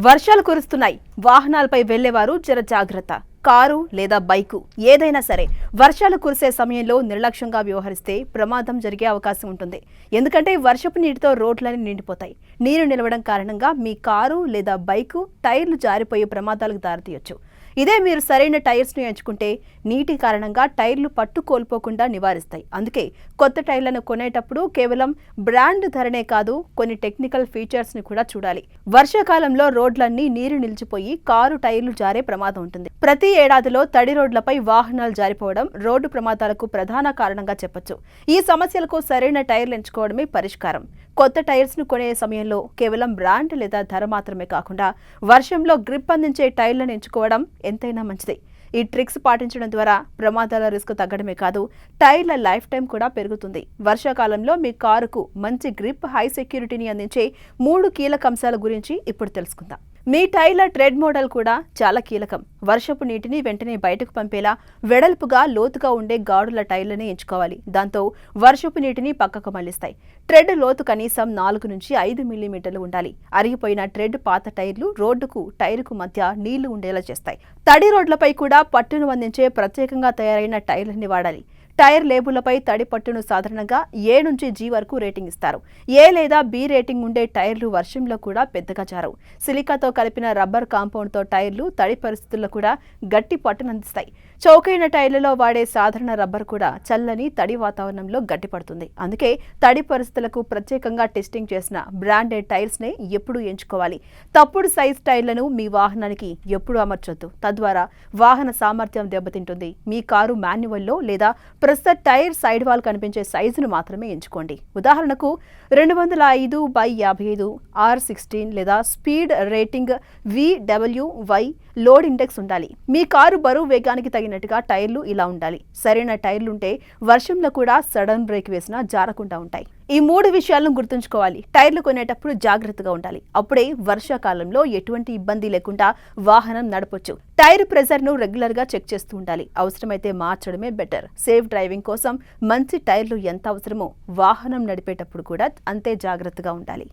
వర్షాలు కురుస్తున్నాయి. వాహనాలపై వెళ్లేవారు జర జాగ్రత్త. కారు లేదా బైకు ఏదైనా సరే వర్షాలు కురిసే సమయంలో నిర్లక్ష్యంగా వ్యవహరిస్తే ప్రమాదం జరిగే అవకాశం ఉంటుంది. ఎందుకంటే వర్షపు నీటితో రోడ్లన్నీ నిండిపోతాయి. నీరు నిలవడం కారణంగా మీ కారు లేదా బైకు టైర్లు జారిపోయే ప్రమాదాలకు దారితీయొచ్చు. ఇదే మీరు సరైన టైర్స్ను ఎంచుకుంటే నీటి కారణంగా టైర్లు పట్టు కోల్పోకుండా నివారిస్తాయి. అందుకే కొత్త టైర్లను కొనేటప్పుడు కేవలం బ్రాండ్ ధరనే కాదు, కొన్ని టెక్నికల్ ఫీచర్స్ని కూడా చూడాలి. వర్షాకాలంలో రోడ్లన్నీ నీరు నిలిచిపోయి కారు టైర్లు జారే ప్రమాదం ఉంటుంది. ప్రతి ఏడాదిలో తడి రోడ్లపై వాహనాలు జారిపోవడం రోడ్డు ప్రమాదాలకు ప్రధాన కారణంగా చెప్పొచ్చు. ఈ సమస్యలకు సరైన టైర్లు ఎంచుకోవడమే పరిష్కారం. కొత్త టైర్స్ను కొనే సమయంలో కేవలం బ్రాండ్ లేదా ధర మాత్రమే కాకుండా వర్షంలో గ్రిప్ అందించే టైర్లను ఎంచుకోవడం ఎంతైనా మంచిది. ఈ ట్రిక్స్ పాటించడం ద్వారా ప్రమాదాల రిస్క్ తగ్గడమే కాదు, టైర్ల లైఫ్ టైం కూడా పెరుగుతుంది. వర్షాకాలంలో మీ కారుకు మంచి గ్రిప్, హై సెక్యూరిటీని అందించే 3 కీలక అంశాల గురించి ఇప్పుడు తెలుసుకుందాం. మీ టైర్ల ట్రెడ్ మోడల్ కూడా చాలా కీలకం. వర్షపు నీటిని వెంటనే బయటకు పంపేలా వెడల్పుగా, లోతుగా ఉండే గాడుల టైర్లని ఎంచుకోవాలి. దాంతో వర్షపు నీటిని పక్కకు మళ్లిస్తాయి. ట్రెడ్ లోతు కనీసం 4 నుంచి 5 మిల్లీమీటర్లు ఉండాలి. అరిగిపోయిన ట్రెడ్ పాత టైర్లు రోడ్డుకు, టైరుకు మధ్య నీళ్లు ఉండేలా చేస్తాయి. తడి రోడ్లపై కూడా పట్టును అందించే ప్రత్యేకంగా తయారైన టైర్లని వాడాలి. టైర్ లేబులపై తడి పట్టును సాధారణంగా A నుంచి G వరకు రేటింగ్ ఇస్తారు. A లేదా B రేటింగ్ ఉండే టైర్లు వర్షంలో కూడా పెద్దగా జారవు. సిలికాతో కలిపిన రబ్బర్ కాంపౌండ్తో టైర్లు తడి పరిస్థితుల్లో కూడా గట్టి పట్టునందిస్తాయి. చౌకైన టైర్లలో వాడే సాధారణ రబ్బర్ కూడా చల్లని, తడి వాతావరణంలో గట్టిపడుతుంది. అందుకే తడి పరిస్థితులకు ప్రత్యేకంగా టెస్టింగ్ చేసిన బ్రాండెడ్ టైర్స్నే ఎప్పుడూ ఎంచుకోవాలి. తప్పుడు సైజ్ టైర్లను మీ వాహనానికి ఎప్పుడూ అమర్చొద్దు. తద్వారా వాహన సామర్థ్యం దెబ్బతింటుంది. మీ కారు మాన్యువల్లో లేదా ప్రస్తుత టైర్ సైడ్ వాల్ కనిపించే సైజును మాత్రమే ఎంచుకోండి. ఉదాహరణకు 205/55 R16 లేదా speed rating VWY load index ఉండాలి. మీ కారు బరువు వేగానికి తగినట్టుగా టైర్లు ఇలా ఉండాలి. సరైన టైర్లుంటే వర్షంలో కూడా సడన్ బ్రేక్ వేసినా జారకుండా ఉంటాయి. ఈ 3 విషయాలను గుర్తుంచుకోవాలి. టైర్లు కొనేటప్పుడు జాగ్రత్తగా ఉండాలి. అప్పుడే వర్షాకాలంలో ఎటువంటి ఇబ్బంది లేకుండా వాహనం నడపొచ్చు. టైర్ ప్రెజర్ను రెగ్యులర్గా చెక్ చేస్తూ ఉండాలి. అవసరమైతే మార్చడమే బెటర్. సేఫ్ డ్రైవింగ్ కోసం మంచి టైర్లు ఎంత అవసరమో వాహనం నడిపేటప్పుడు కూడా అంతే జాగ్రత్తగా ఉండాలి.